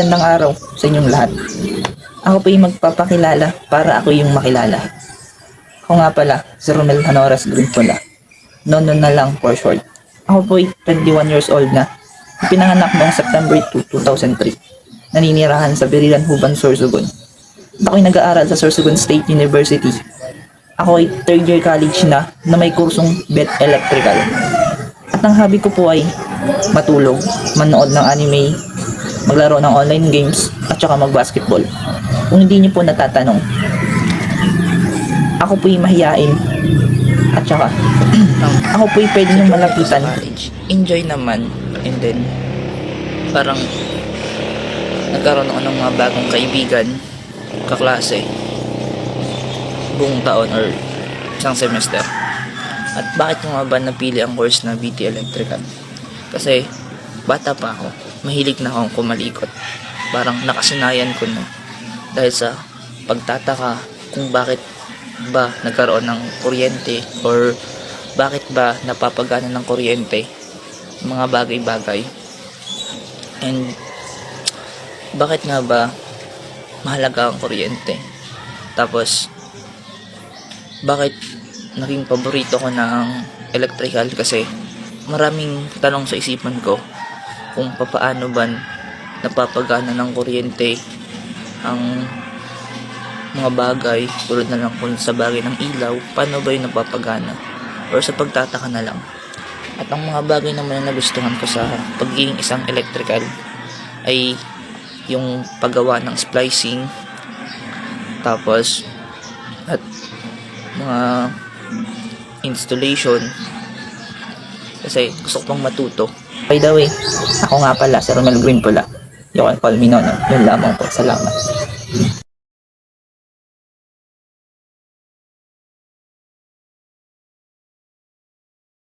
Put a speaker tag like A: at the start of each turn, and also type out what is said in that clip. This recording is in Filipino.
A: magandang araw sa inyong lahat. Ako po yung magpapakilala para ako yung makilala. Ako nga pala, si Romel Hanoras Greenpula. Nono na lang for short. Ako po ay 21 years old na. Pinanganak noong September 2, 2003. Naninirahan sa Birilan, Huban, Sorsogon. Ako ay nag-aaral sa Sorsogon State University. Ako ay third year college na may kursong BET Electrical. At ang hobby ko po ay matulog, manood ng anime, maglaro ng online games, at saka mag-basketball. Kung hindi niyo po natatanong, ako po'y mahiyain, at saka ako po'y pwede niyong malapitan. Enjoy naman, and then parang nagkaroon ako ng mga bagong kaibigan, kaklase, buong taon or isang semester. At bakit ko nga ba napili ang course na BT Electrical? Kasi bata pa ako, mahilig na akong kumalikot. Parang nakasanayan ko na dahil sa pagtataka kung bakit ba nagkaroon ng kuryente or bakit ba napapagana ng kuryente, mga bagay-bagay. And bakit nga ba mahalaga ang kuryente? Tapos bakit naging paborito ko ng electrical? Kasi maraming tanong sa isipan ko kung papaano ba napapagana ng kuryente ang mga bagay tulad na lang kung sa bagay ng ilaw, paano ba yung napapagana, or sa pagtataka na lang. At ang mga bagay naman na nagustuhan ko sa pagiging isang electrical ay yung paggawa ng splicing, tapos at mga installation, kasi gusto ko pang matuto. By the way, ako nga pala si Romel Greenpula. You can call me Nono. Yun lamang po. Salamat.